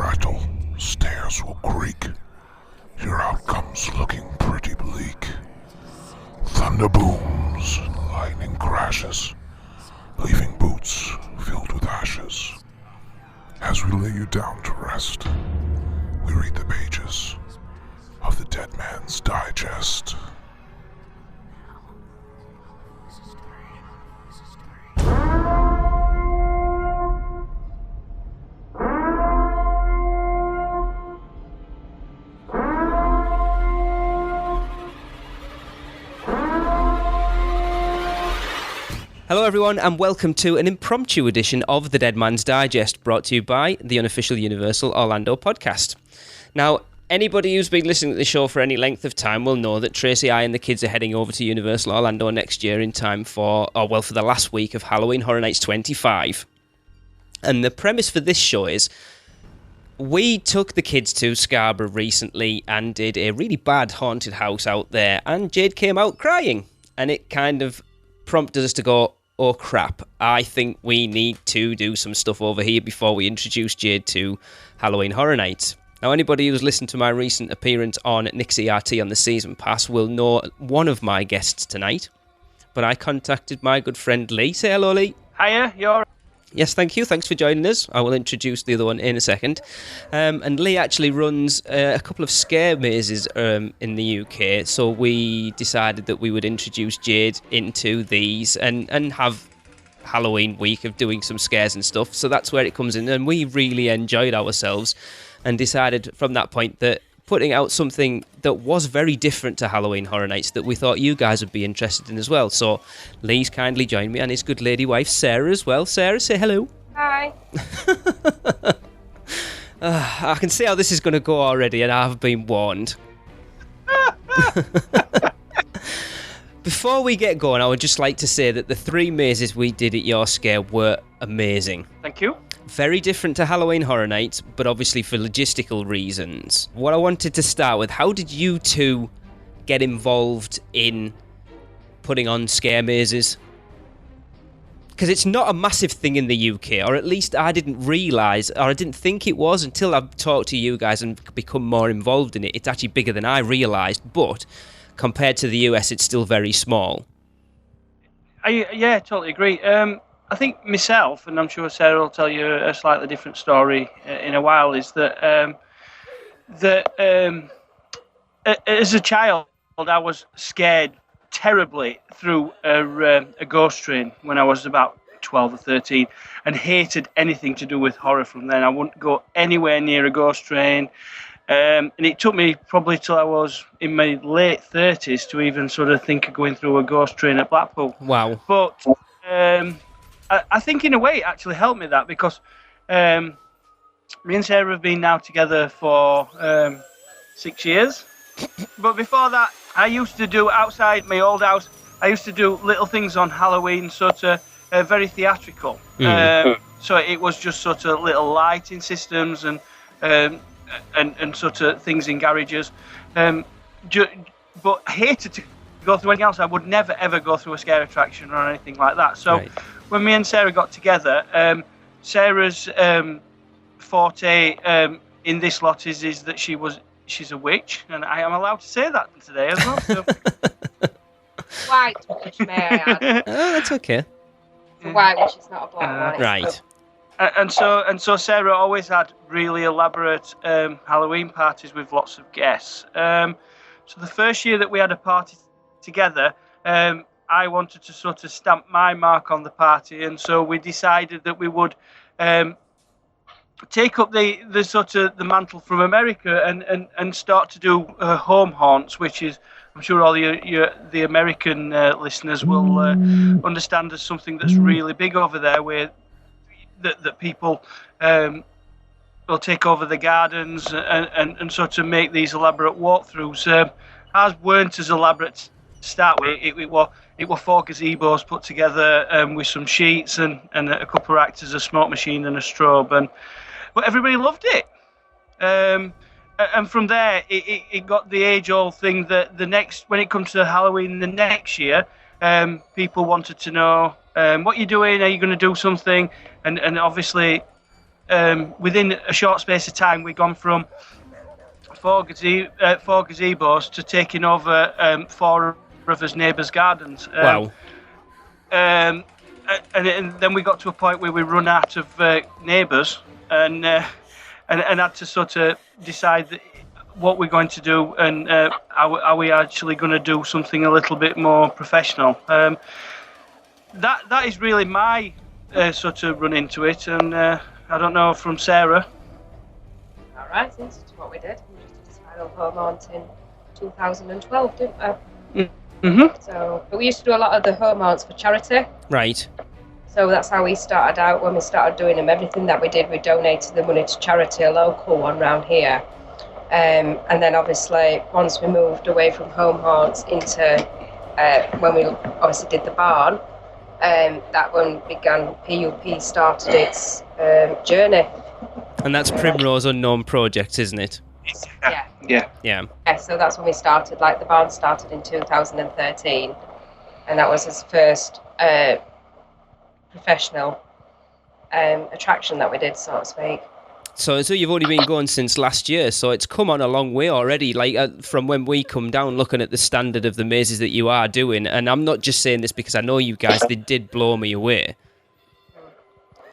rattle, stairs will creak. Your outcome's looking pretty bleak. Thunder booms and lightning crashes, leaving boots filled with ashes. As we lay you down to rest, we read the pages of the Dead Man's Digest. Hello everyone and welcome to an impromptu edition of the Dead Man's Digest, brought to you by the unofficial Universal Orlando podcast. Now, anybody who's been listening to the show for any length of time will know that Tracy, I and the kids are heading over to Universal Orlando next year in time for the last week of Halloween Horror Nights 25. And the premise for this show is, we took the kids to Scarborough recently and did a really bad haunted house out there, and Jade came out crying, and it kind of prompted us to go, oh crap, I think we need to do some stuff over here before we introduce Jade to Halloween Horror Nights. Now, anybody who's listened to my recent appearance on Nick's ERT on the Season Pass will know one of my guests tonight, but I contacted my good friend Lee. Say hello, Lee. Hiya, you alright? Yes, thank you. Thanks for joining us. I will introduce the other one in a second. And Lee actually runs a couple of scare mazes in the UK, so we decided that we would introduce Jade into these and have Halloween week of doing some scares and stuff. So that's where it comes in, and we really enjoyed ourselves and decided from that point that putting out something that was very different to Halloween Horror Nights that we thought you guys would be interested in as well. So Lee's kindly joined me and his good lady wife Sarah as well. Sarah, say hello. Hi. I can see how this is going to go already, and I've been warned. Before we get going, I would just like to say that the 3 mazes we did at your scare were amazing. Thank you. Very different to Halloween Horror Nights, but obviously for logistical reasons. What I wanted to start with, how did you two get involved in putting on scare mazes? Because it's not a massive thing in the UK, or at least I didn't realise, or I didn't think it was until I've talked to you guys and become more involved in it. It's actually bigger than I realised, but compared to the US, it's still very small. Yeah, totally agree. I think myself, and I'm sure Sarah will tell you a slightly different story in a while, is that as a child, I was scared terribly through a ghost train when I was about 12 or 13, and hated anything to do with horror from then. I wouldn't go anywhere near a ghost train. And it took me probably till I was in my late 30s to even sort of think of going through a ghost train at Blackpool. Wow. But I think in a way it actually helped me that, because me and Sarah have been now together for 6 years. But before that, I used to do outside my old house, I used to do little things on Halloween, sort of very theatrical. So it was just sort of little lighting systems and sort of things in garages. But I hated to go through anything else. I would never ever go through a scare attraction or anything like that. So right. When me and Sarah got together, Sarah's forte in this lot is that she's a witch, and I am allowed to say that today as well. So. White witch, may I add? Oh, that's okay. The white witch is not a black one. Right. And so Sarah always had really elaborate Halloween parties with lots of guests. So the first year that we had a party together, I wanted to sort of stamp my mark on the party, and so we decided that we would take up the sort of the mantle from America and start to do home haunts, which is, I'm sure all the American listeners will understand as something that's really big over there, where that people will take over the gardens and sort of make these elaborate walkthroughs. Ours weren't as elaborate to start with. It were 4 gazebos put together with some sheets and a couple of actors, a smoke machine and a strobe, but everybody loved it. And from there, it got the age-old thing that when it comes to Halloween the next year, people wanted to know what you're doing. Are you going to do something? And obviously, within a short space of time, we've gone from four gazebos to taking over 4 of us neighbours' gardens. Wow. And then we got to a point where we run out of neighbours and had to sort of decide what we're going to do and are we actually going to do something a little bit more professional. That is really my sort of run into it, and I don't know from Sarah. All right, this is what we did. We just did a spiral home aunt in 2012, didn't we? Mm-hmm. So, but we used to do a lot of the home aunts for charity. Right. So that's how we started out. When we started doing them, everything that we did, we donated the money to charity, a local one round here. And then obviously, once we moved away from home haunts into when we obviously did the barn, that one began, PUP started its journey. And that's Primrose Unknown Projects, isn't it? Yeah. Yeah. Yeah, so that's when we started. Like the barn started in 2013, and that was his first professional attraction that we did, so to speak. So you've only been going since last year, so it's come on a long way already, like from when we come down looking at the standard of the mazes that you are doing, and I'm not just saying this because I know you guys, they did blow me away.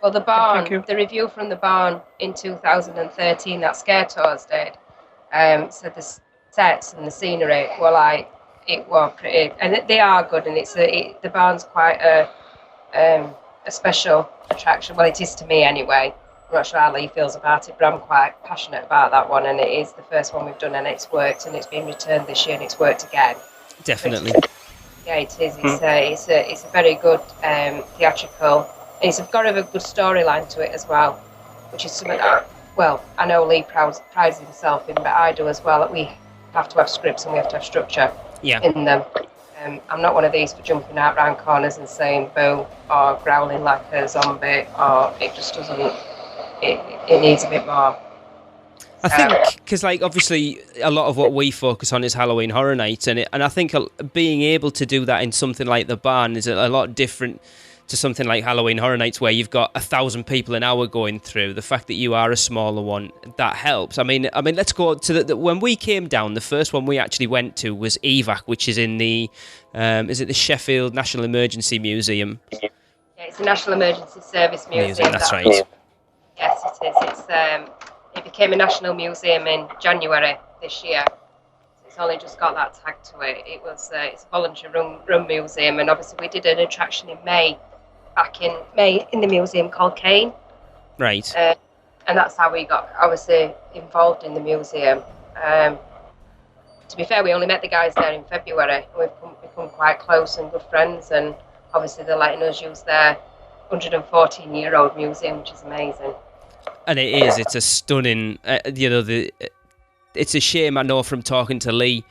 Well, the barn, the review from the barn in 2013 that Scare Tours did, said the sets and the scenery were like, it was pretty, and they are good, and the barn's quite a special attraction. Well, it is to me anyway. I'm not sure how Lee feels about it, but I'm quite passionate about that one, and it is the first one we've done, and it's worked, and it's been returned this year, and it's worked again. Definitely. Yeah, it is. It's a very good theatrical, and it's got a good storyline to it as well, which is something that, well, I know Lee prides himself in, but I do as well. That we have to have scripts and we have to have structure in them. I'm not one of these for jumping out round corners and saying boo or growling like a zombie, or it just doesn't. It needs a bit more. I think because, like, obviously, a lot of what we focus on is Halloween Horror Nights, and I think being able to do that in something like the barn is a lot different to something like Halloween Horror Nights, where you've got 1,000 people an hour going through. The fact that you are a smaller one, that helps. I mean, let's go to when we came down. The first one we actually went to was EVAC, which is in the is it the Sheffield National Emergency Museum? Yeah, it's the National Emergency Service Museum. That's right. Yes, it is. It became a national museum in January this year. It's only just got that tag to it. It's a voluntary run museum, and obviously we did an attraction in May, back in May, in the museum called Kane. Right. And that's how we got obviously involved in the museum. To be fair, we only met the guys there in February, and we've become quite close and good friends, and obviously they're letting us use their 114-year-old museum, which is amazing. And it is. It's a stunning. It's a shame, I know from talking to Lee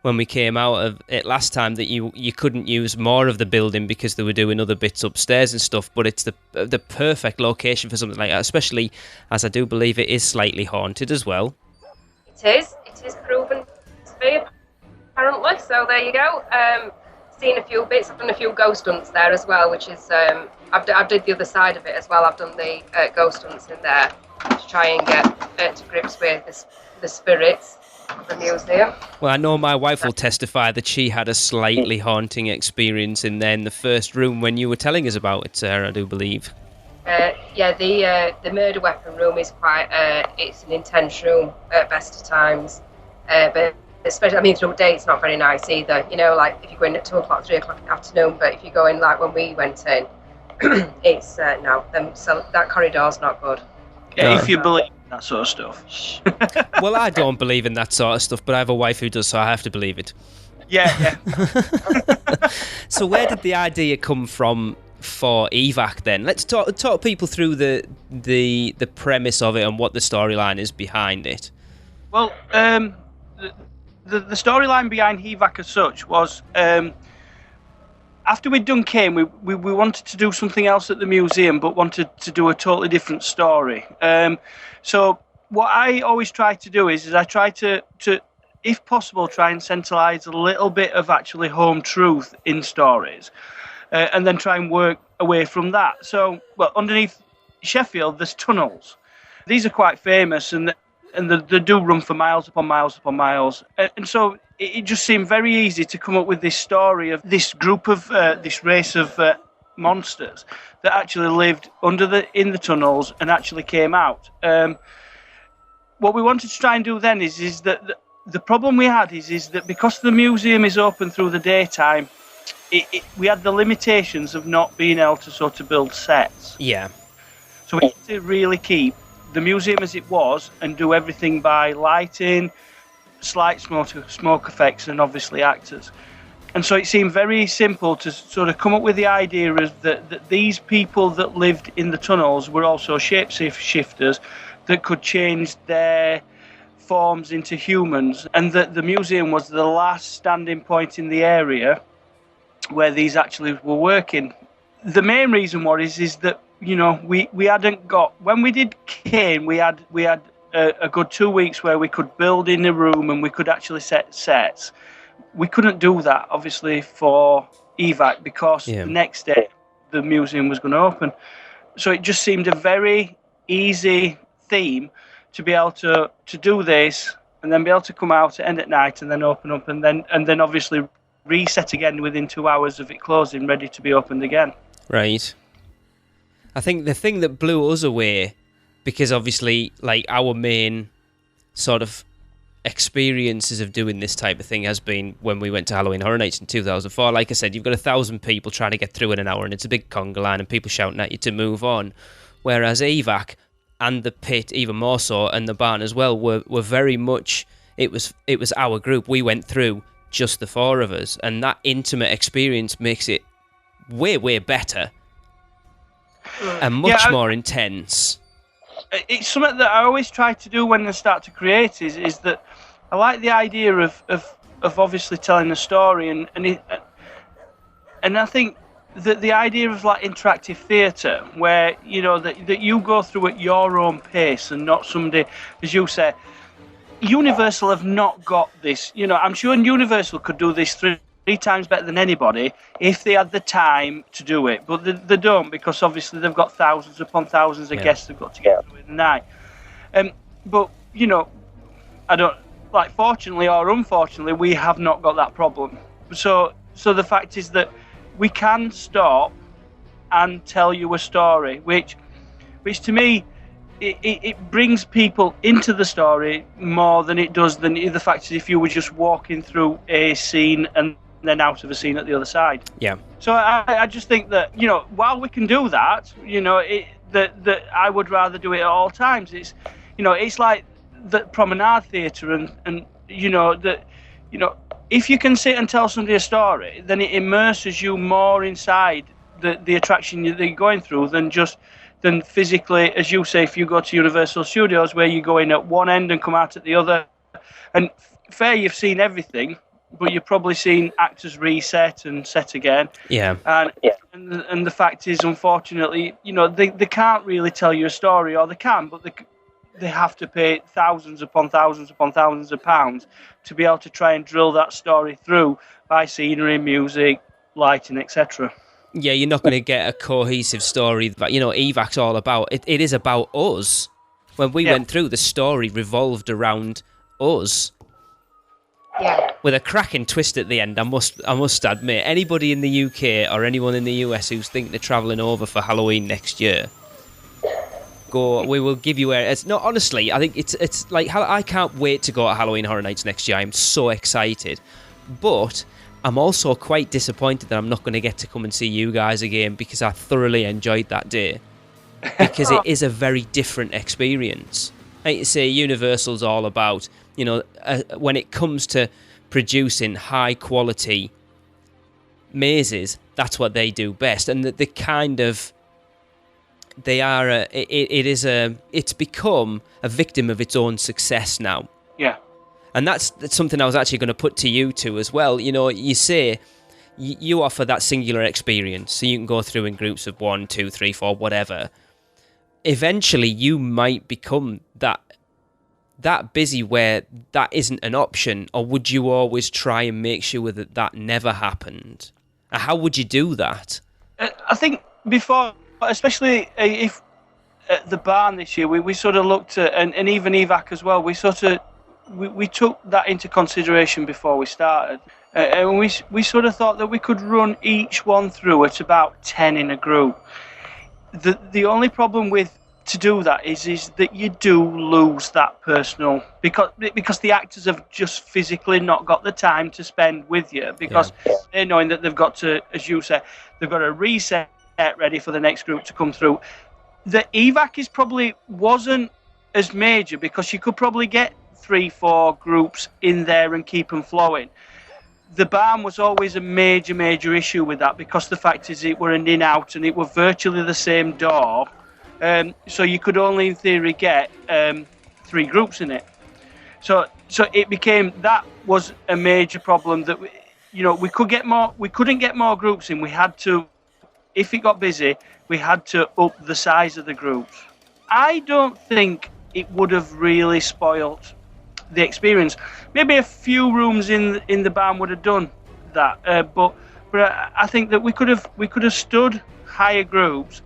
when we came out of it last time, that you couldn't use more of the building because they were doing other bits upstairs and stuff. But it's the perfect location for something like that, especially as I do believe it is slightly haunted as well. It is proven to be, apparently. So there you go. Seen a few bits. I've done a few ghost hunts there as well, which is I've did the other side of it as well. I've done the ghost hunts in there to try and get to grips with the spirits of the museum. Well, I know my wife will testify that she had a slightly haunting experience in there in the first room when you were telling us about it, Sarah, I do believe. The murder weapon room is quite it's an intense room at best of times, but especially, I mean, through the day it's not very nice either, you know, like if you go in at 2 o'clock, 3 o'clock in the afternoon, but if you go in like when we went in, it's so that corridor's not good. Yeah, if you believe in that sort of stuff. Well, I don't believe in that sort of stuff, but I have a wife who does, so I have to believe it. Yeah. So where did the idea come from for EVAC then? Let's talk people through the premise of it and what the storyline is behind it. Well, the storyline behind EVAC as such was after we'd done Kane, we wanted to do something else at the museum, but wanted to do a totally different story. So what I always try to do is I try to, if possible, try and centralise a little bit of actually home truth in stories, and then try and work away from that. So, well, underneath Sheffield, there's tunnels. these are quite famous, and they do run for miles upon miles upon miles. And so it just seemed very easy to come up with this story of this group of this race of monsters that actually lived in the tunnels and actually came out. What we wanted to try and do then is that the problem we had is that because the museum is open through the daytime, we had the limitations of not being able to sort of build sets. Yeah. So we had to really keep the museum as it was and do everything by lighting, slight smoke effects, and obviously actors. And so it seemed very simple to sort of come up with the idea of that these people that lived in the tunnels were also shapeshifters that could change their forms into humans, and that the museum was the last standing point in the area where these actually were working. The main reason is that, you know, we hadn't got, when we did Kane, we had a good 2 weeks where we could build in a room and we could actually set sets. We couldn't do that, obviously, for evac because the next day the museum was going to open. So it just seemed a very easy theme to be able to do this and then be able to come out at end at night and then open up and then obviously reset again within 2 hours of it closing, ready to be opened again. Right. I think the thing that blew us away, because obviously, like, our main sort of experiences of doing this type of thing has been when we went to Halloween Horror Nights in 2004. Like I said, you've got 1,000 people trying to get through in an hour, and it's a big conga line and people shouting at you to move on. Whereas evac and the pit, even more so, and the barn as well, were very much, it was our group. We went through just the four of us, and that intimate experience makes it way better and much more intense. It's something that I always try to do when I start to create is that I like the idea of obviously telling a story, and I think that the idea of like interactive theatre, where, you know, that you go through at your own pace and not somebody, as you say, Universal have not got this. You know, I'm sure Universal could do this three times better than anybody if they had the time to do it, but they don't, because obviously they've got thousands upon thousands of guests they've got to get through in the night. But, you know, I don't, like, fortunately or unfortunately, we have not got that problem. So the fact is that we can stop and tell you a story, which to me, it brings people into the story more than it does than the fact is if you were just walking through a scene and then out of a scene at the other side. Yeah. So I just think that, you know, while we can do that, you know, that I would rather do it at all times. It's, you know, it's like the promenade theatre, and you know that, you know, if you can sit and tell somebody a story, then it immerses you more inside the attraction that you're going through than physically, as you say, if you go to Universal Studios where you go in at one end and come out at the other. And fair, you've seen everything, but you've probably seen actors reset and set again. Yeah. And the fact is, unfortunately, you know, they can't really tell you a story, or they can, but they have to pay thousands upon thousands upon thousands of pounds to be able to try and drill that story through by scenery, music, lighting, etc. Yeah, you're not going to get a cohesive story that, you know, evac's all about. It is about us. When we went through, the story revolved around us. Yeah. With a cracking twist at the end, I must admit. Anybody in the UK or anyone in the US who's thinking they're travelling over for Halloween next year, go. We will give you a. No, honestly, I think it's like, I can't wait to go to Halloween Horror Nights next year. I'm so excited, but I'm also quite disappointed that I'm not going to get to come and see you guys again, because I thoroughly enjoyed that day. Because it is a very different experience. Like you say, Universal's all about, you know, when it comes to producing high quality mazes, that's what they do best. And the kind of, they are, it's become a victim of its own success now. Yeah. And that's something I was actually going to put to you two as well. You know, you say you offer that singular experience, so you can go through in groups of 1, 2, 3, 4, whatever. Eventually, you might become that busy where that isn't an option, or would you always try and make sure that never happened? How would you do that? I think before, especially if at the barn this year, we sort of looked at, and even evac as well, we took that into consideration before we started. And we sort of thought that we could run each one through at about 10 in a group. The only problem to do that is that you do lose that personal, because the actors have just physically not got the time to spend with you, because they're knowing that they've got to, as you say, they've got to reset ready for the next group to come through. The evac wasn't as major, because you could probably get 3-4 groups in there and keep them flowing. The barn was always a major issue with that, because the fact is it were an in-out and it were virtually the same door. So you could only in theory get 3 groups in it. So it became, that was a major problem, that we couldn't get more groups in. We had to, if it got busy, we had to up the size of the groups. I don't think it would have really spoilt the experience. Maybe a few rooms in the barn would have done that, but I think that we could have stood higher groups.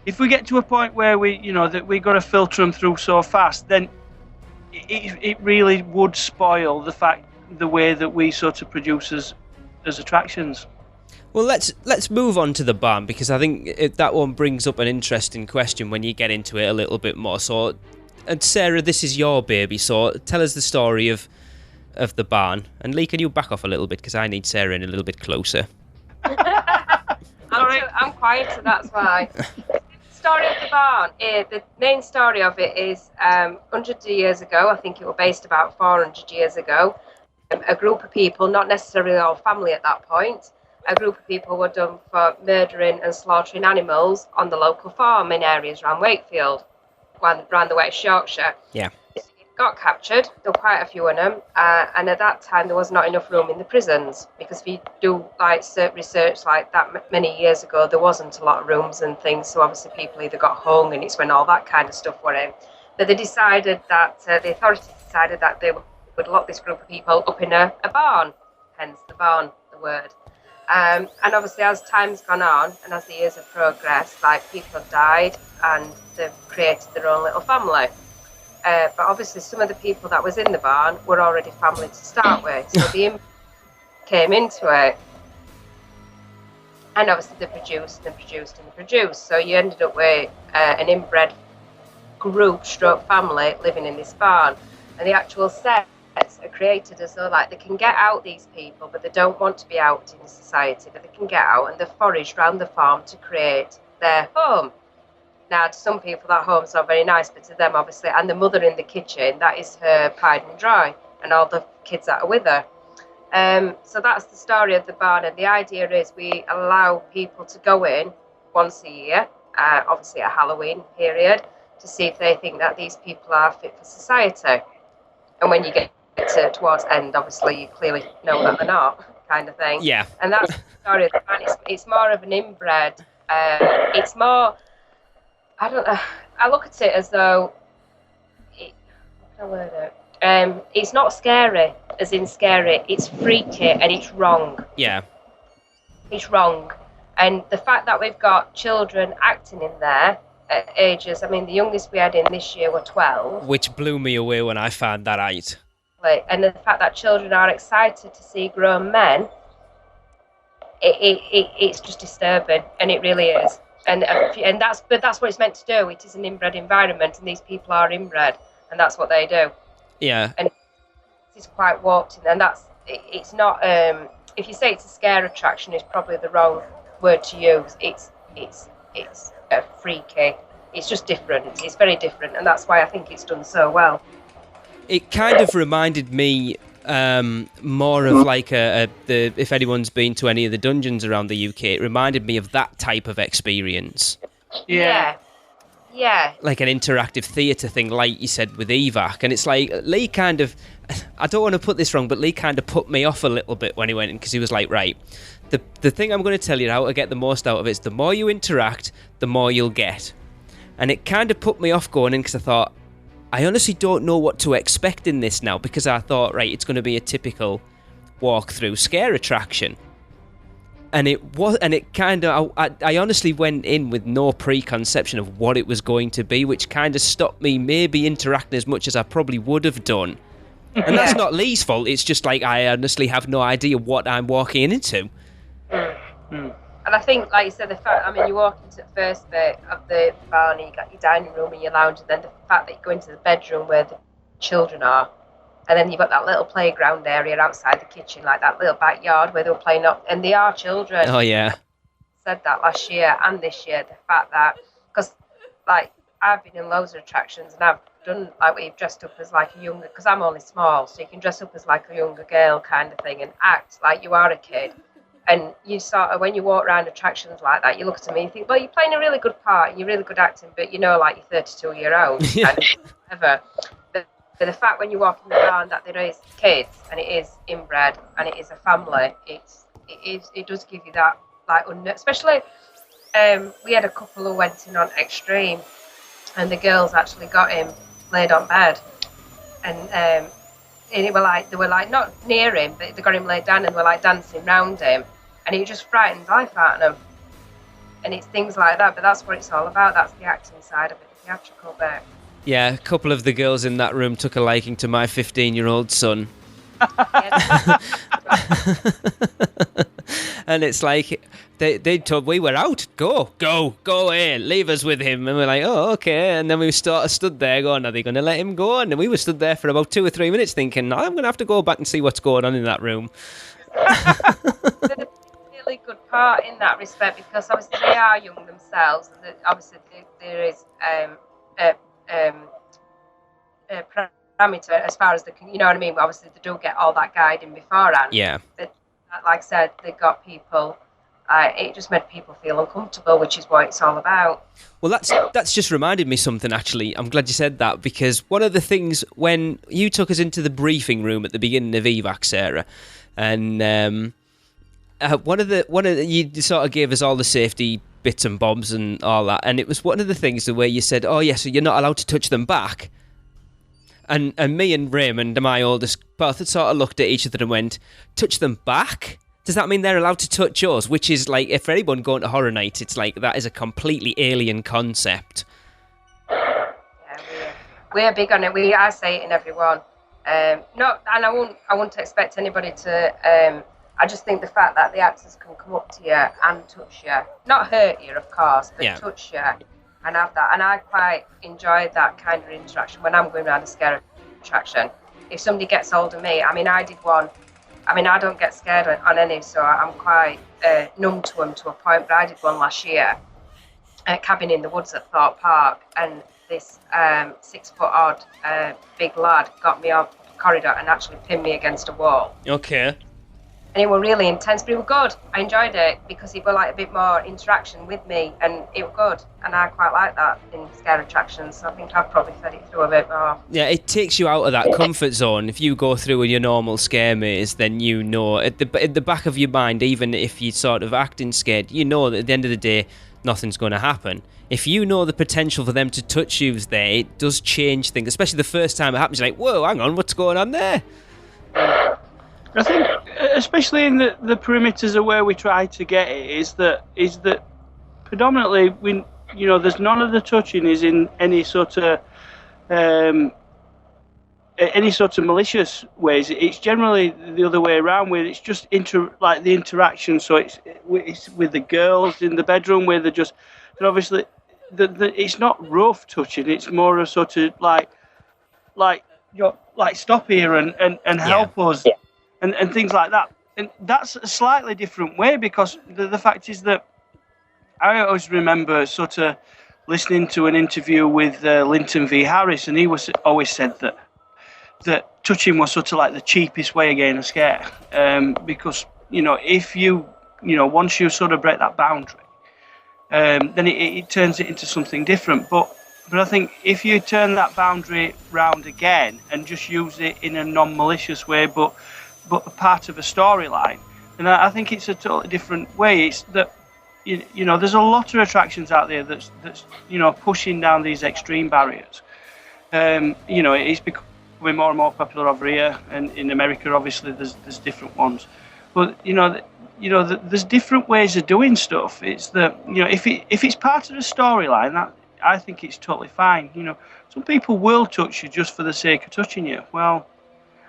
If we get to a point where that we got to filter them through so fast, then it really would spoil the way that we sort of produce as attractions. Well, let's move on to the barn, because I think that one brings up an interesting question when you get into it a little bit more. So, and Sarah, this is your baby, so tell us the story of the barn. And Lee, can you back off a little bit, because I need Sarah in a little bit closer. I'm quiet, so that's why. Story of the barn. The main story of it is 100 years ago. I think it was based about 400 years ago. A group of people, not necessarily all family at that point, a group of people were done for murdering and slaughtering animals on the local farm in areas around Wakefield, around the West Yorkshire. Yeah. Got captured. There were quite a few of them, and at that time there was not enough room in the prisons, because if you do research like that many years ago, there wasn't a lot of rooms and things. So obviously people either got hung, and it's when all that kind of stuff were in. But they decided that the authorities decided that they would lock this group of people up in a barn, hence the barn, the word. And obviously as time's gone on and as the years have progressed, like people have died and they've created their own little family. But obviously some of the people that was in the barn were already family to start with, so the came into it, and obviously they produced. So you ended up with an inbred group stroke family living in this barn, and the actual sets are created as though like they can get out, these people, but they don't want to be out in society, but they can get out, and they forage around the farm to create their home. Now, to some people, that home's not very nice, but to them, obviously, and the mother in the kitchen, that is her pride and joy, and all the kids that are with her. So that's the story of the barn, and the idea is we allow people to go in once a year, obviously a Halloween period, to see if they think that these people are fit for society. And when you get towards end, obviously, you clearly know that they're not, kind of thing. Yeah. And that's the story of the barn. It's more of an inbred. It's more... I don't know. I look at it as though it's not scary, as in scary. It's freaky and it's wrong. Yeah. It's wrong. And the fact that we've got children acting in there at ages, I mean, the youngest we had in this year were 12. Which blew me away when I found that out. And the fact that children are excited to see grown men, it's just disturbing, and it really is. And that's what it's meant to do. It is an inbred environment, and these people are inbred, and that's what they do. Yeah. And it's quite warped, and it's not. If you say it's a scare attraction, it's probably the wrong word to use. It's a freaky. It's just different. It's very different, and that's why I think it's done so well. It kind of reminded me more of like if anyone's been to any of the dungeons around the UK, it reminded me of that type of experience. Yeah. Like an interactive theatre thing, like you said with evac, and it's like Lee kind of, I don't want to put this wrong, but Lee kind of put me off a little bit when he went in, because he was like, right, the thing I'm going to tell you how to get the most out of it is the more you interact, the more you'll get. And it kind of put me off going in, because I thought, I honestly don't know what to expect in this now, because I thought, right, it's going to be a typical walk-through scare attraction. And it kind of, I honestly went in with no preconception of what it was going to be, which kind of stopped me maybe interacting as much as I probably would have done. And that's not Lee's fault. It's just like I honestly have no idea what I'm walking into. And I think, like you said, the fact, I mean, you walk into the first bit of the barn, and you got your dining room and your lounge, and then the fact that you go into the bedroom where the children are, and then you've got that little playground area outside the kitchen, like that little backyard where they were playing up, and they are children. Oh, yeah. Said that last year and this year, the fact that, because, like, I've been in loads of attractions, and I've done, like, where you've dressed up as, like, a younger, because I'm only small, so you can dress up as, like, a younger girl kind of thing and act like you are a kid. And you sort of, when you walk around attractions like that, you look at me and think, well, you're playing a really good part, and you're really good acting, but you know, like, you're 32-year-old, Yeah. kind of, whatever. But the fact when you walk in the barn that there is kids, and it is inbred, and it is a family, it does give you that, like, especially, we had a couple who went in on Extreme, and the girls actually got him laid on bed, and they were like not near him, but they got him laid down and were like dancing round him, and it just frightened life out of them. And it's things like that, but that's what it's all about. That's the acting side of it, the theatrical bit. Yeah, a couple of the girls in that room took a liking to my 15-year-old son. And it's like they told we were out, go away, leave us with him, and we're like, oh, okay. And then we stood there going, are they going to let him go? And we were stood there for about 2 or 3 minutes thinking, I'm going to have to go back and see what's going on in that room. They're a really good part in that respect, because obviously they are young themselves, and obviously there is parameter as far as you know what I mean. Obviously they do get all that guiding beforehand. Yeah. But, like I said, they got people. It just made people feel uncomfortable, which is what it's all about. Well, that's just reminded me something, actually. I'm glad you said that, because one of the things, when you took us into the briefing room at the beginning of EVAC, Sarah, and you sort of gave us all the safety bits and bobs and all that, and it was one of the things the way you said, oh, yeah, so you're not allowed to touch them back. And me and Raymond, my oldest, both had sort of looked at each other and went, touch them back? Does that mean they're allowed to touch yours? Which is like, if anyone going to Horror Night, it's like, that is a completely alien concept. Yeah, we're big on it. I say it in everyone. I wouldn't expect anybody to. I just think the fact that the actors can come up to you and touch you, not hurt you, of course, but touch you and have that. And I quite enjoyed that kind of interaction when I'm going around a scary attraction. If somebody gets hold of me, I mean, I did one. I mean, I don't get scared on any, so I'm quite numb to them to a point, but I did one last year at Cabin in the Woods at Thorpe Park, and this 6-foot-odd big lad got me off the corridor and actually pinned me against a wall. Okay. And it was really intense, but it was good. I enjoyed it because it was like a bit more interaction with me, and it was good. And I quite like that in scare attractions, so I think I've probably fed it through a bit more. Yeah, it takes you out of that comfort zone. If you go through your normal scare maze, then you know, at the back of your mind, even if you're sort of acting scared, you know that at the end of the day, nothing's going to happen. If you know the potential for them to touch you is there, it does change things, especially the first time it happens. You're like, whoa, hang on, what's going on there? I think, especially in the perimeters of where we try to get it, is that predominantly there's none of the touching is in any sort of malicious ways. It's generally the other way around, where it's just the interaction. So it's with the girls in the bedroom where they're just, and obviously it's not rough touching. It's more a sort of like stop here and help us. Yeah. And things like that. And that's a slightly different way, because the fact is that I always remember sort of listening to an interview with Linton V. Harris, and he always said that touching was sort of like the cheapest way of getting a scare. Because, if once you sort of break that boundary, then it turns it into something different. But I think if you turn that boundary round again and just use it in a non-malicious way, but a part of a storyline, and I think it's a totally different way. It's that there's a lot of attractions out there that's pushing down these extreme barriers. It's becoming more and more popular over here, and in America obviously there's different ones. But there's different ways of doing stuff. It's that, if it's part of the storyline, that I think it's totally fine. Some people will touch you just for the sake of touching you. Well,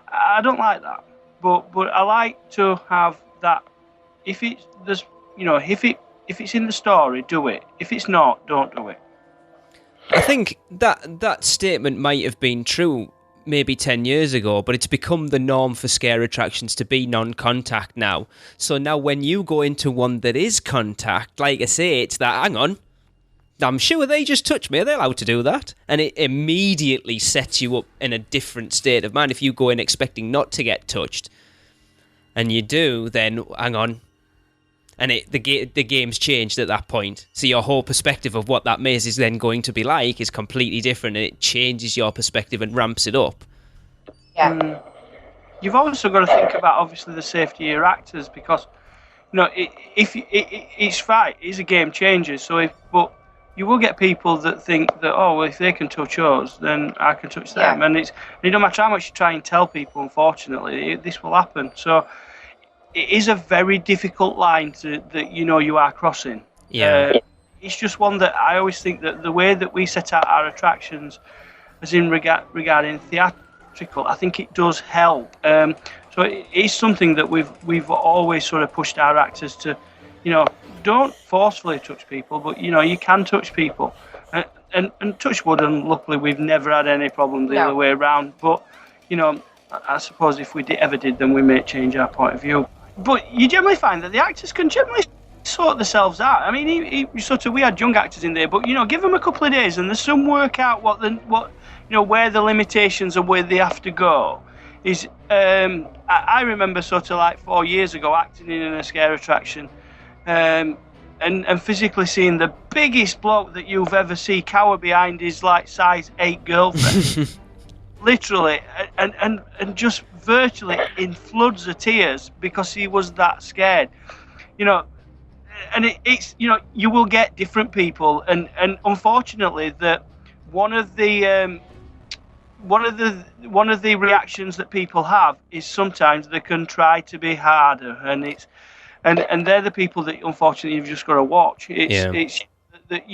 I don't like that, but I like to have that. If it's in the story, do it. If it's not, don't do it. I think that statement might have been true maybe 10 years ago, but it's become the norm for scare attractions to be non-contact now. So now when you go into one that is contact, like I say, it's that, hang on, I'm sure they just touched me, are they allowed to do that? And it immediately sets you up in a different state of mind. If you go in expecting not to get touched, and you do, then hang on. And the game's changed at that point. So your whole perspective of what that maze is then going to be like is completely different, and it changes your perspective and ramps it up. Yeah. You've also got to think about, obviously, the safety of your actors, because it's fine, it's a game changer. But you will get people that think that, well, if they can touch us, then I can touch them. Yeah. And no matter how much you try and tell people, unfortunately, this will happen. So it is a very difficult line that you are crossing. Yeah. It's just one that I always think that the way that we set out our attractions, as in regarding theatrical, I think it does help. So it is something that we've always sort of pushed our actors to, don't forcefully touch people, but you can touch people, and touch wood, and luckily we've never had any problem the other way around. But I suppose if we ever did, then we may change our point of view. But you generally find that the actors can generally sort themselves out. I mean, we had young actors in there, but give them a couple of days, and there's some work out where the limitations and where they have to go. Is I remember sort of like 4 years ago acting in a scare attraction, and physically seeing the biggest bloke that you've ever seen cower behind his like size 8 girlfriend. Literally, and just virtually in floods of tears because he was that scared, and it's you will get different people, and unfortunately that one of the reactions that people have is sometimes they can try to be harder, and they're the people that unfortunately you've just got to watch. It's that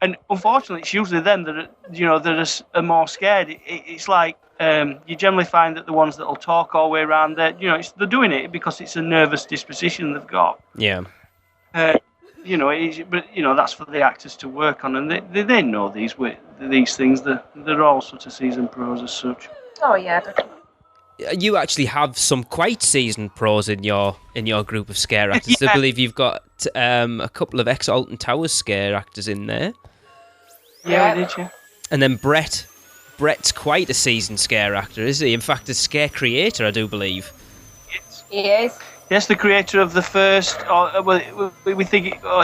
and unfortunately it's usually them that are more scared. It's like you generally find that the ones that'll talk all the way around, they're doing it because it's a nervous disposition they've got. Yeah. But that's for the actors to work on, and they know these things. They're all sort of seasoned pros as such. Oh yeah, definitely. You actually have some quite seasoned pros in your group of scare actors. Yeah. I believe you've got a couple of ex-Alton Towers scare actors in there. Yeah, we did, yeah. And then Brett's quite a seasoned scare actor, is he? In fact, a scare creator, I do believe. He is. Yes, the creator of the first.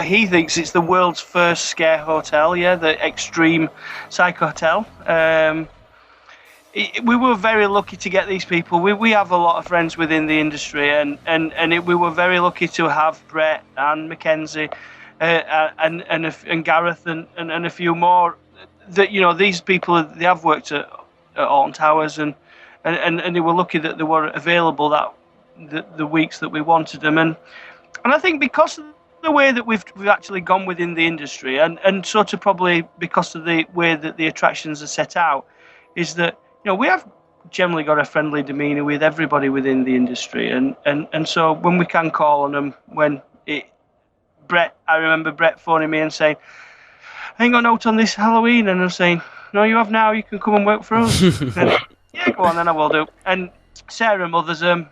He thinks it's the world's first scare hotel. Yeah, the Extreme Psycho Hotel. We were very lucky to get these people. We have a lot of friends within the industry, and we were very lucky to have Brett and Mackenzie, and Gareth and a few more. That these people, they have worked at Alton Towers, and they were lucky that they were available the weeks that we wanted them, and I think because of the way that we've actually gone within the industry, and sort of probably because of the way that the attractions are set out, is that we have generally got a friendly demeanour with everybody within the industry, and so when we can call on them, I remember Brett phoning me and saying, I ain't got a note on this Halloween, and I'm saying, no, you have now, you can come and work for us. And, yeah, go on then, I will do. And Sarah mothers them,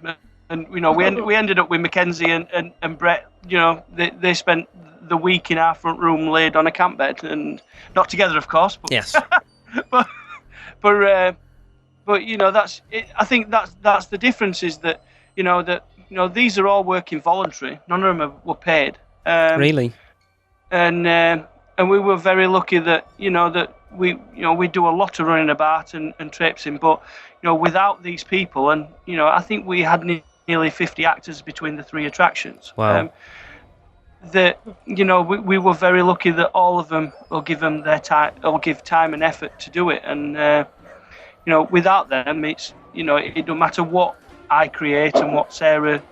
and we ended up with Mackenzie and Brett. They spent the week in our front room laid on a camp bed, and not together, of course. But, Yes. but that's it. I think that's the difference, is that these are all working voluntary. None of them were paid. Really? And we were very lucky that that we do a lot of running about and traipsing, but without these people, and I think we had nearly 50 actors between the 3 attractions. Wow. We were very lucky that all of them will give them their time, or give time and effort to do it, and without them, it's it don't matter what I create and what Sarah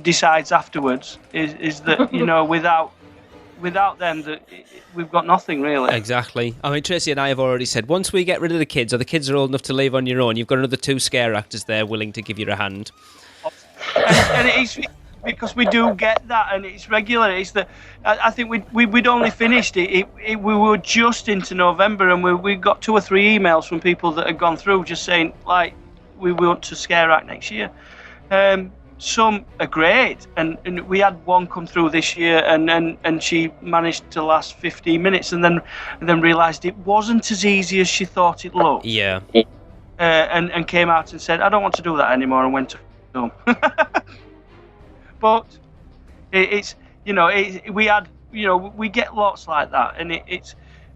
decides afterwards is that without them that we've got nothing really. Exactly. I mean, Tracy and I have already said once we get rid of the kids, or the kids are old enough to leave on your own, you've got another 2 scare actors there willing to give you a hand. And it's because we do get that, and it's regular. It's that I think we'd only finished it. We were just into November, and we got 2 or 3 emails from people that had gone through just saying like we want to scare act next year. Some are great, and we had one come through this year, and she managed to last 15 minutes, and then realised it wasn't as easy as she thought it looked. Yeah. And came out and said, I don't want to do that anymore, and went home. But it's we get lots like that, and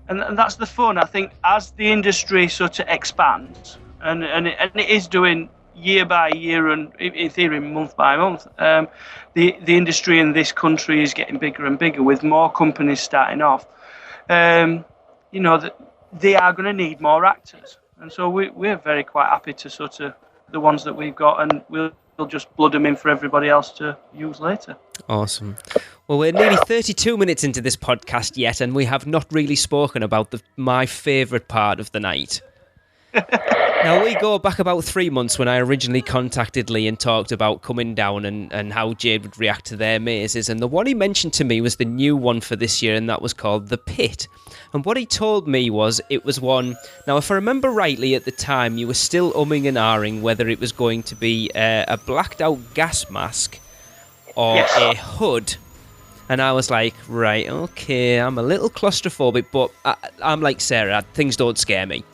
and that's the fun. I think as the industry sort of expands, and it is doing year by year and in theory month by month, the industry in this country is getting bigger and bigger with more companies starting off. That they are going to need more actors, and so we're very quite happy to sort of the ones that we've got, and we'll just blood them in for everybody else to use later. Awesome. Well, we're nearly 32 minutes into this podcast yet, and we have not really spoken about my favourite part of the night. Now, we go back about 3 months when I originally contacted Lee and talked about coming down and how Jade would react to their mazes. And the one he mentioned to me was the new one for this year, and that was called The Pit. And what he told me was it was one... Now, if I remember rightly, at the time, you were still umming and ahhing whether it was going to be a blacked-out gas mask or a hood. And I was like, right, okay, I'm a little claustrophobic, but I'm like Sarah, things don't scare me.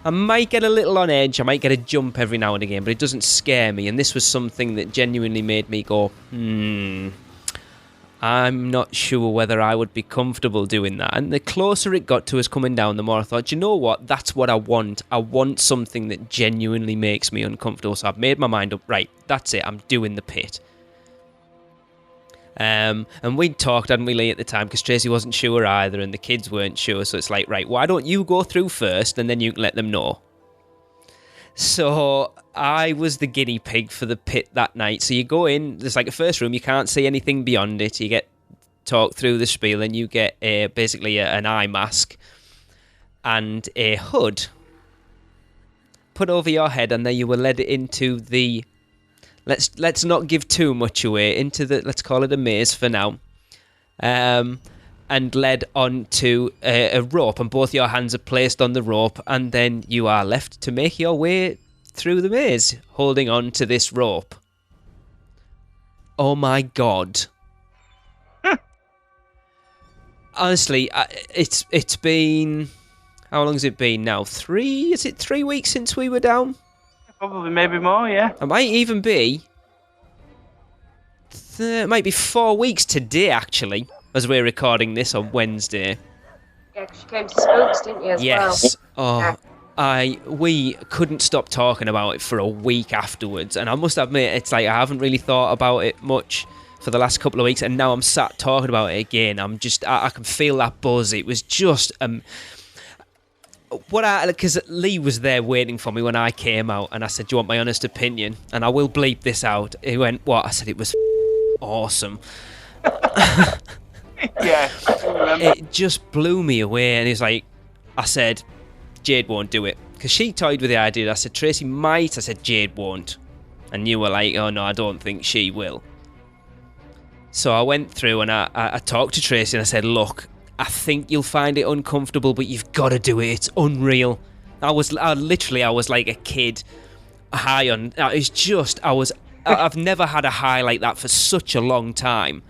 I might get a little on edge, I might get a jump every now and again, but it doesn't scare me. And this was something that genuinely made me go, I'm not sure whether I would be comfortable doing that. And the closer it got to us coming down, the more I thought, you know what, that's what I want. I want something that genuinely makes me uncomfortable. So I've made my mind up, right, that's it, I'm doing The Pit. And we talked, hadn't we, Lee, at the time, because Tracy wasn't sure either, and the kids weren't sure, so it's like, right, why don't you go through first, and then you can let them know. So I was the guinea pig for The Pit that night. So you go in, there's like a first room, you can't see anything beyond it, you get talked through the spiel, and you get basically an eye mask and a hood put over your head, and then you were led into the... Let's not give too much away, into the, let's call it a maze for now, and led onto a rope, and both your hands are placed on the rope, and then you are left to make your way through the maze, holding on to this rope. Oh my God. Honestly, it's been... How long has it been now? 3 weeks since we were down? Probably, maybe more, yeah. It might even be... It might be 4 weeks today, actually, as we're recording this on Wednesday. Yeah, 'cause you came to Spooks, didn't you, as Yes. well? We couldn't stop talking about it for a week afterwards, and I must admit, it's like I haven't really thought about it much for the last couple of weeks, and now I'm sat talking about it again. I can feel that buzz. It was just... because Lee was there waiting for me when I came out, and I said, do you want my honest opinion? And I will bleep this out. He went, what? I said, it was awesome. Yeah, I remember. It just blew me away, and he's like, I said, Jade won't do it, because she toyed with the idea. I said, Tracy might. I said, Jade won't. And you were like, oh no, I don't think she will. So I went through and I talked to Tracy, and I said, look, I think you'll find it uncomfortable, but you've got to do it. It's unreal. I was like a kid high on... It's just... I've never had a high like that for such a long time.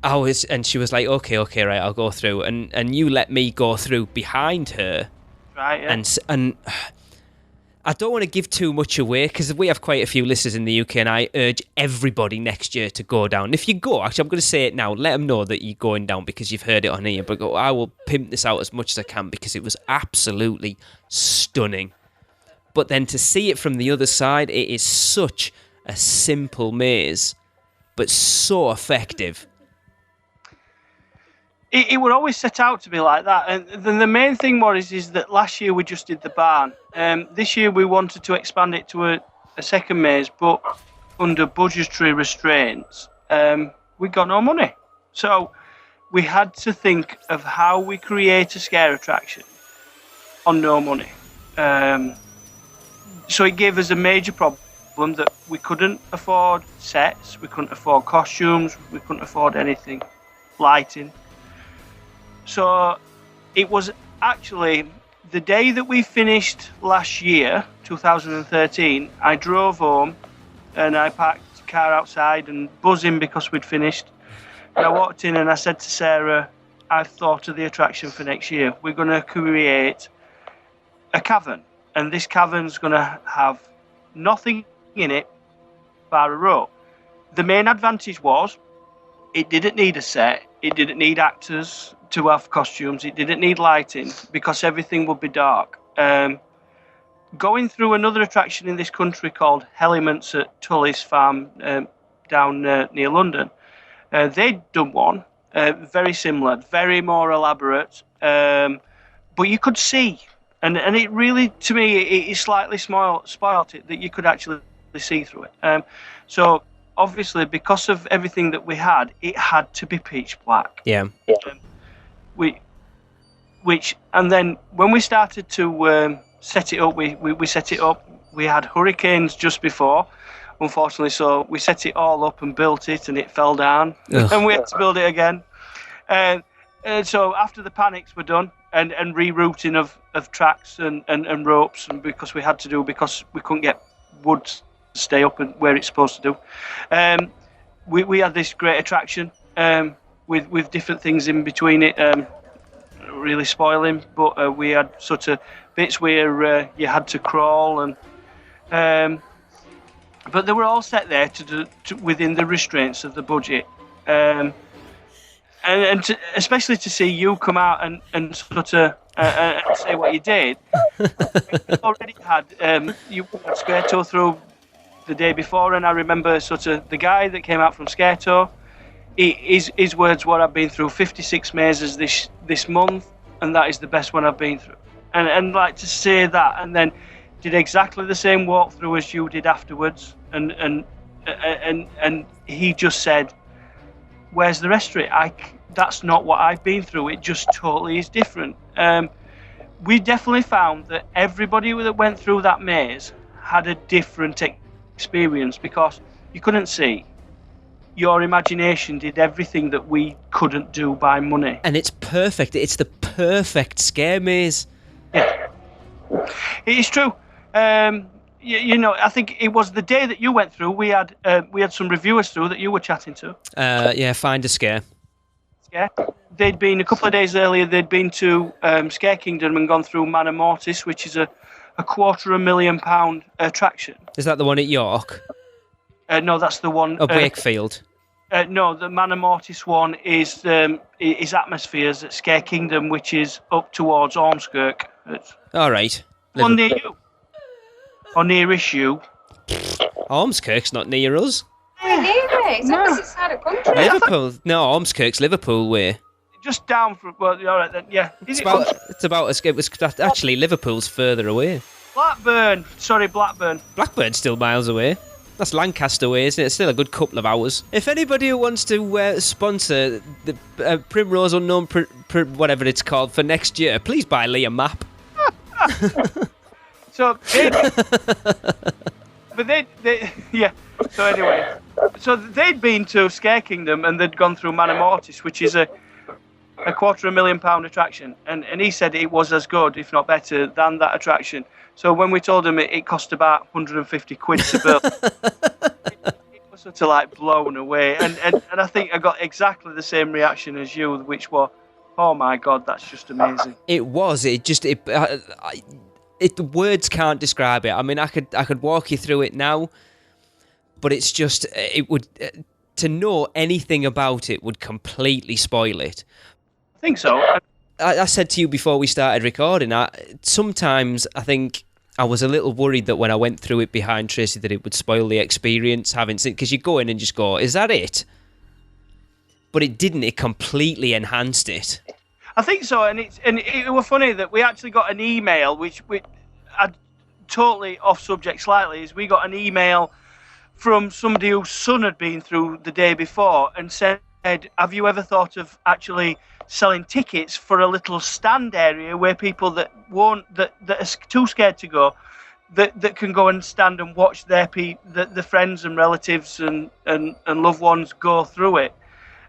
And she was like, okay, right, I'll go through. And you let me go through behind her. Right, yeah. And I don't want to give too much away, because we have quite a few listeners in the UK, and I urge everybody next year to go down. If you go, actually, I'm going to say it now, let them know that you're going down because you've heard it on here, but I will pimp this out as much as I can because it was absolutely stunning. But then to see it from the other side, it is such a simple maze, but so effective. It would always set out to be like that, and then the main thing is that last year we just did the barn. This year we wanted to expand it to a second maze, but under budgetary restraints, we got no money. So we had to think of how we create a scare attraction on no money. So it gave us a major problem that we couldn't afford sets, we couldn't afford costumes, we couldn't afford anything, lighting. So it was actually the day that we finished last year, 2013, I drove home and I parked the car outside and buzzing because we'd finished. And I walked in and I said to Sarah, I've thought of the attraction for next year. We're going to create a cavern, and this cavern's going to have nothing in it bar a rope. The main advantage was it didn't need a set, it didn't need actors to have costumes, it didn't need lighting because everything would be dark. Going through another attraction in this country called Elements at Tully's Farm down near London, they'd done one very similar, very more elaborate, but you could see, and it really, to me, it slightly spoilt it that you could actually see through it. So obviously, because of everything that we had, it had to be pitch black. Yeah. And then when we started to set it up, we set it up. We had hurricanes just before, unfortunately, so we set it all up and built it, and it fell down, and we had to build it again. And so after the panics were done, and rerouting of tracks and ropes, and because we couldn't get wood to stay up and where it's supposed to do, we had this great attraction with different things in between it. Really spoiling, but we had sort of bits where you had to crawl, and but they were all set there to within the restraints of the budget, and especially to see you come out and sort of say what you did. You already had you had Scareto through the day before, and I remember sort of the guy that came out from Scareto. His words were, I've been through 56 mazes this month, and that is the best one I've been through. And like to say that, and then did exactly the same walkthrough as you did afterwards, and he just said, "Where's the rest of it? That's not what I've been through. It just totally is different." We definitely found that everybody that went through that maze had a different experience because you couldn't see. Your imagination did everything that we couldn't do by money. And it's perfect. It's the perfect scare maze. Yeah. It is true. You know, I think it was the day that you went through, we had some reviewers through that you were chatting to. Yeah, Find a Scare. Yeah. They'd been, a couple of days earlier, they'd been to Scare Kingdom and gone through Manor Mortis, which is a £250,000 attraction. Is that the one at York? No, that's the one. Oh, Wakefield. No, the Manor Mortis one is Atmospheres at Scare Kingdom, which is up towards Ormskirk. All right. One near you. Or nearish you. Ormskirk's not near us. Near it. It's opposite side of country. Liverpool. No, Ormskirk's Liverpool way. Just down from. Well, all right then. Yeah. It's about as it was. Actually, Liverpool's further away. Blackburn. Sorry, Blackburn. Blackburn's still miles away. That's Lancaster way, isn't it? It's still a good couple of hours. If anybody who wants to sponsor the Primrose Unknown, whatever it's called, for next year, please buy Lee a map. So, yeah. So anyway, so they'd been to Scare Kingdom and they'd gone through Manor Mortis, which is a £250,000 attraction, and he said it was as good, if not better, than that attraction. So when we told him it cost about 150 quid to build, it was sort of like blown away. And I think I got exactly the same reaction as you, which was, oh my God, that's just amazing. It was. Words can't describe it. I mean, I could walk you through it now, but it's just, it would, to know anything about it would completely spoil it. I think so. I said to you before we started recording, sometimes I think I was a little worried that when I went through it behind Tracy that it would spoil the experience, having seen, because you go in and just go, is that it? But it didn't. It completely enhanced it. I think so, and it was funny that we actually got an email, which we had totally off subject slightly, is we got an email from somebody whose son had been through the day before and said, have you ever thought of actually selling tickets for a little stand area where people that are too scared to go, that can go and stand and watch the friends and relatives and loved ones go through it.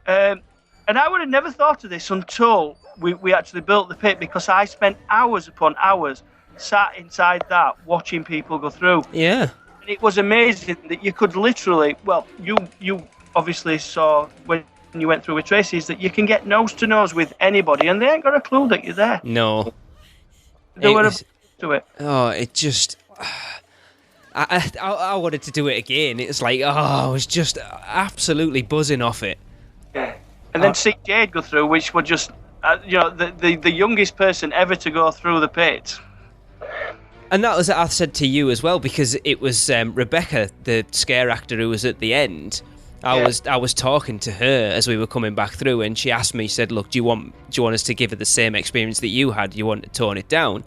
And I would have never thought of this until we actually built the pit, because I spent hours upon hours sat inside that watching people go through. Yeah. And it was amazing that you could literally, well, you obviously saw when you went through with Tracy, is that you can get nose to nose with anybody and they ain't got a clue that you're there. No. They were to it. Oh, it just... I wanted to do it again. It's like, I was just absolutely buzzing off it. Yeah. And then see Jade go through, which were just, the youngest person ever to go through the pit. And that was, I said to you as well, because it was Rebecca, the scare actor who was at the end. I was talking to her as we were coming back through, and she asked me, she said, look, do you want us to give her the same experience that you had? Do you want to tone it down?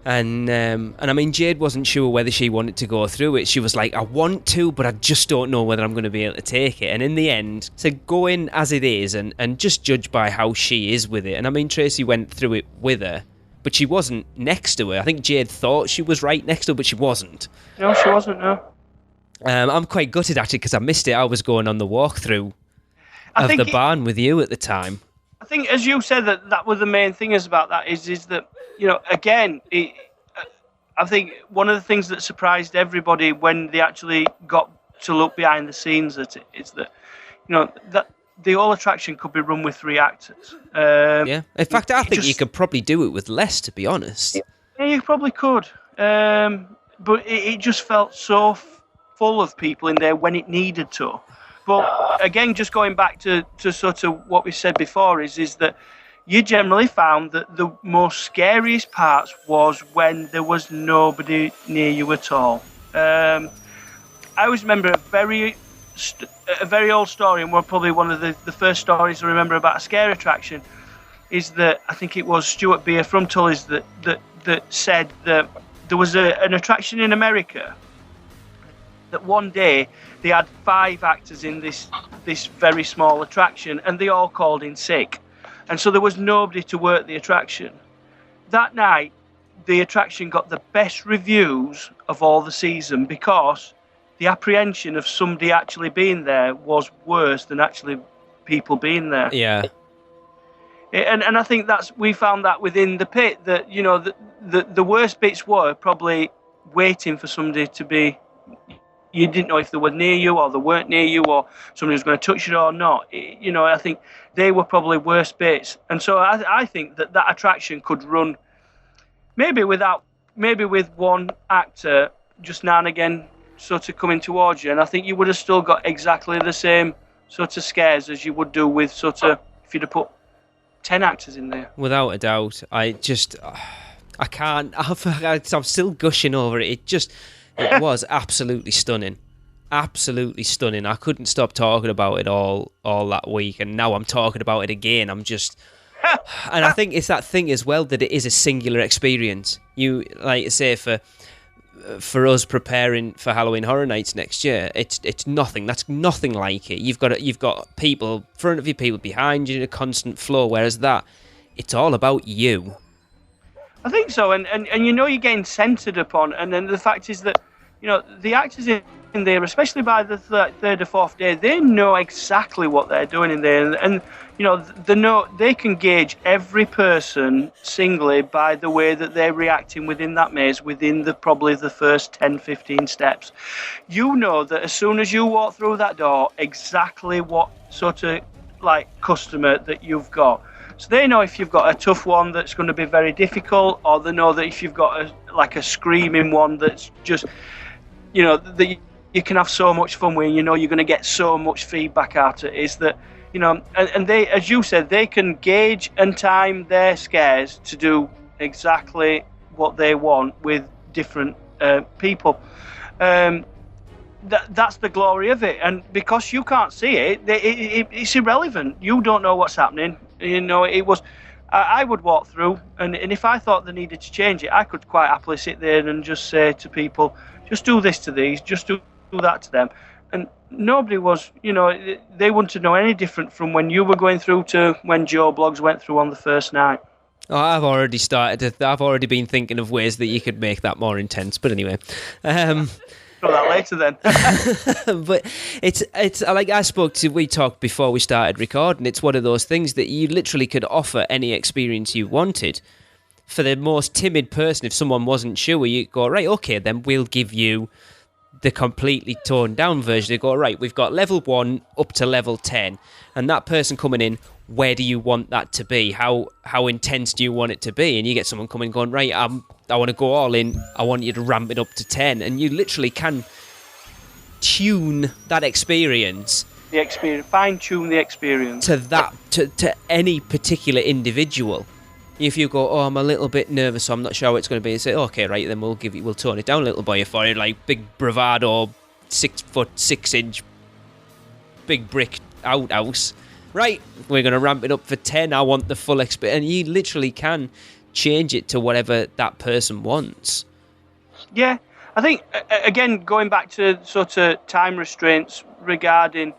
And I mean, Jade wasn't sure whether she wanted to go through it. She was like, I want to, but I just don't know whether I'm going to be able to take it. And in the end, said, go in as it is and just judge by how she is with it. And I mean, Tracy went through it with her, but she wasn't next to her. I think Jade thought she was right next to her, but she wasn't. No, she wasn't, no. I'm quite gutted, actually, because I missed it. I was going on the walkthrough of the barn with you at the time. I think, as you said, that was the main thing about that is that, again, I think one of the things that surprised everybody when they actually got to look behind the scenes at it is that, that the whole attraction could be run with 3 actors. Yeah. In fact, I think you could probably do it with less, to be honest. Yeah, you probably could. But it just felt so full of people in there when it needed to. But again, just going back to sort of what we said before is that you generally found that the most scariest parts was when there was nobody near you at all. I always remember a very old story, and probably one of the first stories I remember about a scare attraction is that I think it was Stuart Beer from Tully's that said that there was an attraction in America that one day they had 5 actors in this very small attraction, and they all called in sick. And so there was nobody to work the attraction. That night, the attraction got the best reviews of all the season because the apprehension of somebody actually being there was worse than actually people being there. Yeah. And I think we found that within the pit, that, the worst bits were probably waiting for somebody to be... You didn't know if they were near you or they weren't near you or somebody was going to touch you or not. I think they were probably worst bits. And so I think that attraction could run maybe with one actor just now and again sort of coming towards you. And I think you would have still got exactly the same sort of scares as you would do with sort of, if you'd have put 10 actors in there. Without a doubt. I can't. I'm still gushing over it. It was absolutely stunning. Absolutely stunning. I couldn't stop talking about it all that week, and now I'm talking about it again. I'm just... And I think it's that thing as well, that it is a singular experience. You, like I say, for us preparing for Halloween Horror Nights next year, it's nothing. That's nothing like it. You've got people in front of you, people behind you in a constant flow, whereas that, it's all about you. I think so, and you're getting centred upon, and then the fact is that, the actors in there, especially by the third or fourth day, they know exactly what they're doing in there, and they can gauge every person singly by the way that they're reacting within that maze, within probably the first 10, 15 steps. You know that as soon as you walk through that door, exactly what sort of customer that you've got. So they know if you've got a tough one that's going to be very difficult, or they know that if you've got a screaming one that's just, that you can have so much fun with, you're going to get so much feedback out of it, is that, and they, as you said, they can gauge and time their scares to do exactly what they want with different people. That's the glory of it, and because you can't see it, it's irrelevant. You don't know what's happening. It was. I would walk through, and if I thought they needed to change it, I could quite happily sit there and just say to people, just do this to these, just do do that to them, and nobody was, they wouldn't know any different from when you were going through to when Joe Blogs went through on the first night. Oh, I've already been thinking of ways that you could make that more intense. But anyway, Throw that later then. but it's like we talked before we started recording. It's one of those things that you literally could offer any experience you wanted. For the most timid person, if someone wasn't sure, you go, right, okay, then we'll give you the completely toned down version. They go, right, we've got level 1 up to level 10, and that person coming in, where do you want that to be? How intense do you want it to be? And you get someone coming going, right, I want to go all in, I want you to ramp it up to 10, and you literally can tune that experience. The experience, fine-tune the experience. To any particular individual. If you go, oh, I'm a little bit nervous, so I'm not sure what it's going to be, and say, okay, right, then we'll tone it down a little for you, like big bravado, 6'6" big brick outhouse. Right, we're going to ramp it up for 10. I want the full experience, and you literally can change it to whatever that person wants. Yeah, I think again going back to sort of time restraints regarding.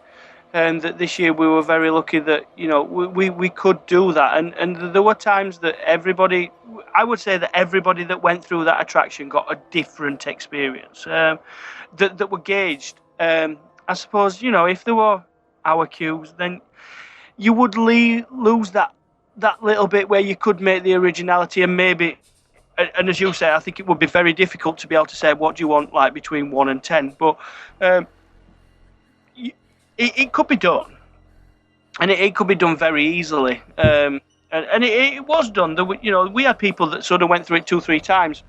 That this year we were very lucky that we could do that, and there were times that I would say that everybody that went through that attraction got a different experience that were gauged. I suppose if there were hour queues, then you would lose that little bit where you could make the originality, and maybe, and as you say, I think it would be very difficult to be able to say what do you want like between 1 and 10, but. It could be done, and it could be done very easily. And it was done. We had people that sort of went through it 2-3 times,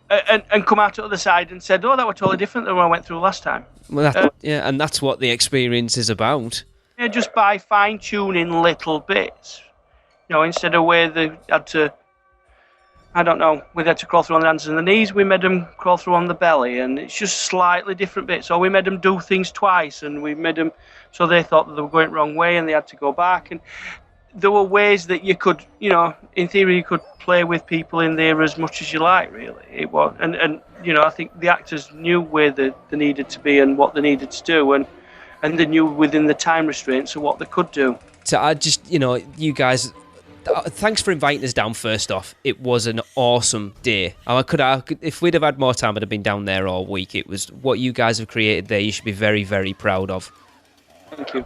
and come out the other side and said, "Oh, that was totally different than what I went through last time." Well, and that's what the experience is about. Yeah, just by fine tuning little bits, instead of where they had to. I don't know, we had to crawl through on the hands and the knees, we made them crawl through on the belly, and it's just slightly different bits. Or we made them do things twice, and we made them so they thought that they were going the wrong way and they had to go back. And there were ways that you could, in theory, you could play with people in there as much as you like, really. It was, and I think the actors knew where they needed to be and what they needed to do, and they knew within the time restraints of what they could do. So I just, you guys... Thanks for inviting us down. First off, it was an awesome day. I could, if we'd have had more time, I'd have been down there all week. It was what you guys have created there. You should be very, very proud of. Thank you.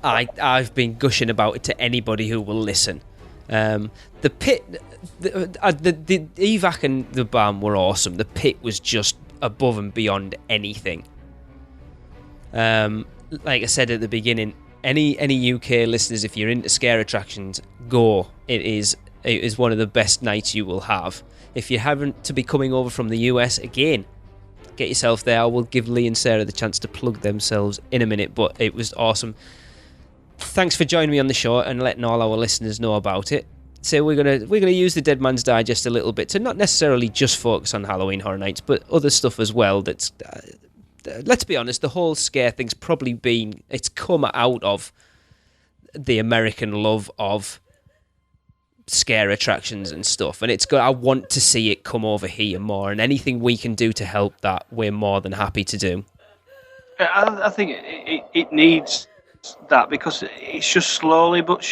I've been gushing about it to anybody who will listen. The pit, the evac and the barn were awesome. The pit was just above and beyond anything. Like I said at the beginning. Any UK listeners, if you're into scare attractions, go. It is one of the best nights you will have. If you haven't to be coming over from the US, again, get yourself there. I will give Lee and Sarah the chance to plug themselves in a minute, but it was awesome. Thanks for joining me on the show and letting all our listeners know about it. So we're gonna use the Dead Man's Digest a little bit to not necessarily just focus on Halloween Horror Nights, but other stuff as well. That's let's be honest, the whole scare thing's probably it's come out of the American love of scare attractions and stuff, and I want to see it come over here more, and anything we can do to help that, we're more than happy to do. I think it needs that, because it's just slowly but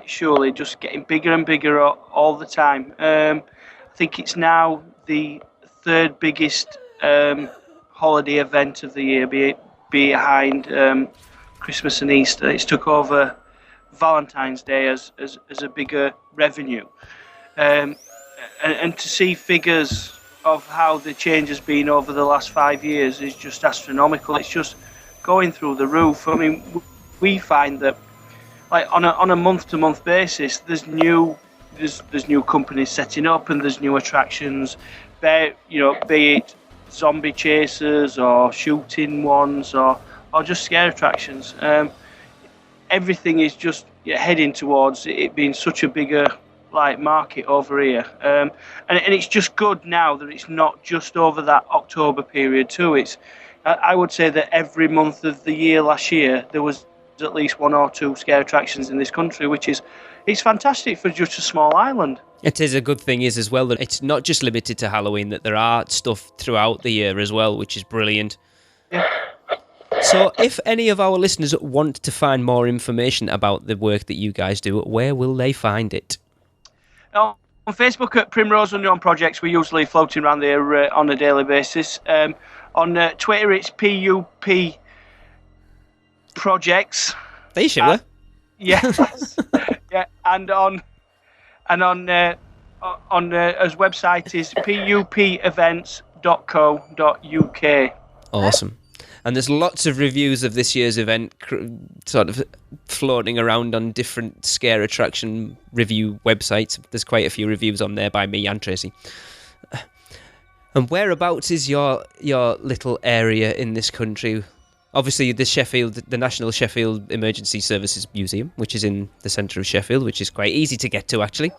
surely just getting bigger and bigger all the time. I think it's now the third biggest holiday event of the year, behind Christmas and Easter. It's took over Valentine's Day as a bigger revenue, and to see figures of how the change has been over the last 5 years is just astronomical. It's just going through the roof. I mean, we find that like on a month-to-month basis, there's new companies setting up, and there's new attractions, be it zombie chasers or shooting ones or just scare attractions. Everything is just heading towards it being such a bigger market over here, and it's just good now that it's not just over that October period too. I would say that every month of the year last year there was at least 1 or 2 scare attractions in this country, which is it's fantastic for just a small island. It is a good thing is as well that it's not just limited to Halloween, that there are stuff throughout the year as well, which is brilliant. Yeah. So if any of our listeners want to find more information about the work that you guys do, where will they find it? On Facebook at Primrose Unknown Projects, we're usually floating around there on a daily basis. On Twitter, it's PUP Projects. They sure. Yes. Yeah, and on as website is pupevents.co.uk. Awesome. And there's lots of reviews of this year's event sort of floating around on different scare attraction review websites. There's quite a few reviews on there by me and Tracy. And whereabouts is your little area in this country? Obviously, the National Sheffield Emergency Services Museum, which is in the centre of Sheffield, which is quite easy to get to, actually.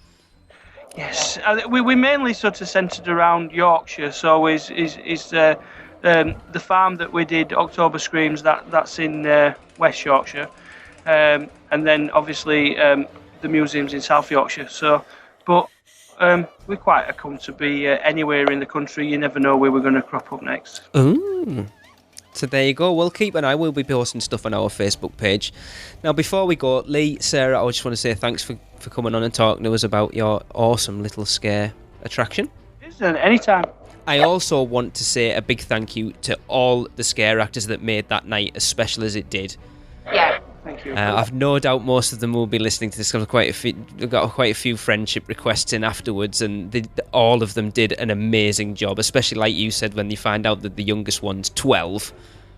Yes, we mainly sort of centred around Yorkshire. So is the farm that we did October Screams, that's in West Yorkshire, and then obviously the museum's in South Yorkshire. So, but we're quite accustomed to be anywhere in the country. You never know where we're going to crop up next. Ooh. So there you go. We'll keep an eye. We'll be posting stuff on our Facebook page. Now, before we go, Lee, Sarah, I just want to say thanks for coming on and talking to us about your awesome little scare attraction. Anytime. I also want to say a big thank you to all the scare actors that made that night as special as it did. Yeah. Thank you. I've no doubt most of them will be listening to this. We've got quite a few friendship requests in afterwards, and all of them did an amazing job, especially like you said, when you find out that the youngest one's 12.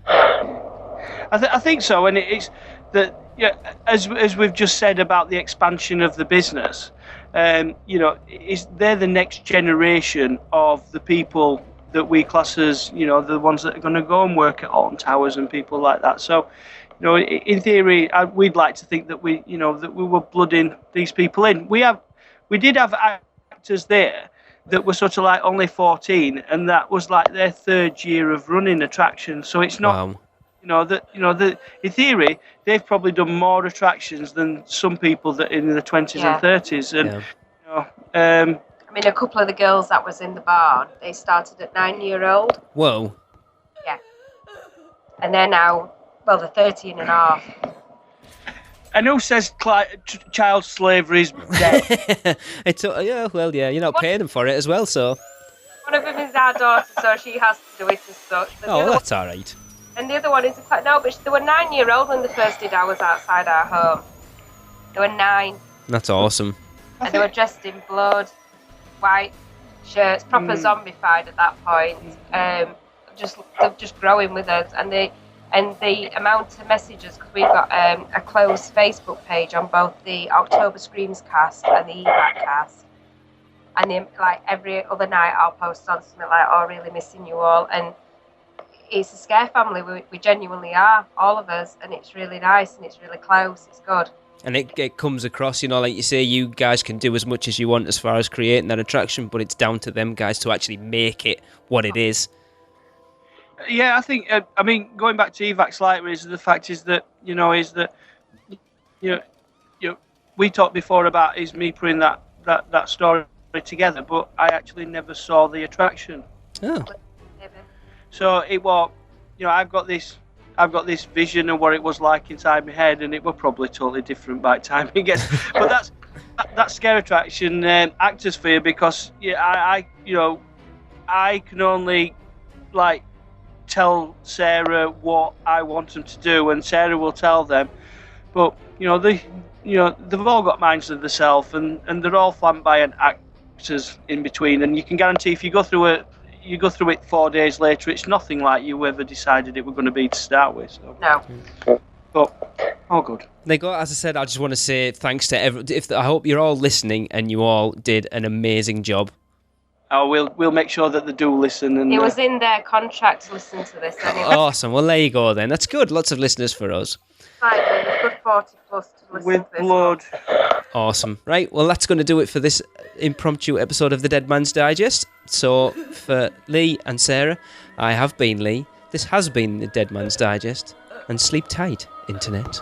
I think so, and it's that, yeah, as we've just said about the expansion of the business, they're the next generation of the people that we class as, the ones that are going to go and work at Alton Towers and people like that. So, in theory, we'd like to think that we were blooding these people in. We did have actors there that were sort of like only 14, and that was like their 3rd year of running attractions. So it's not. Wow. In theory, they've probably done more attractions than some people that in the 20s and 30s. And, I mean, a couple of the girls that was in the barn, they started at 9-year-old. Whoa. Yeah. And they're now, they're 13 and a half. And who says child slavery is dead? You're not paying them for it as well, so. One of them is our daughter, so she has to do it as such. That's all right. And the other one is but they were 9-year-old when they first did ours outside our home. They were 9. That's awesome. And they were dressed in blood, white shirts, proper zombified at that point. They're just growing with us, and the amount of messages, because we've got a closed Facebook page on both the October Screams cast and the EVAC cast. And every other night I'll post on something like, "Oh, really missing you all." And it's a scare family. We genuinely are, all of us, and it's really nice and it's really close. It's good. And it comes across, like you say, you guys can do as much as you want as far as creating that attraction, but it's down to them guys to actually make it what it is. Yeah, I think. Going back to EVAC slightly, the fact is that we talked before about is me putting that story together, but I actually never saw the attraction. Oh. So it was, I've got this vision of what it was like inside my head, and it was probably totally different by the time it gets. But that's scare attraction actors fear, because I can only tell Sarah what I want them to do, and Sarah will tell them. But they've all got minds of themselves, and they're all flamboyant actors in between, and you can guarantee if you go through it 4 days later, it's nothing like you ever decided it were going to be to start with. So. No. But all good. As I said, I just want to say thanks to everyone. I hope you're all listening, and you all did an amazing job. Oh, we'll make sure that they do listen. And it was in their contract to listen to this anyway. Awesome. Well, there you go then. That's good. Lots of listeners for us. Right, good 40 plus to listen with to this. blood. Awesome. Right, well, that's going to do it for this impromptu episode of the Dead Man's Digest. So, for Lee and Sarah, I have been Lee. This has been the Dead Man's Digest. And sleep tight, Internet.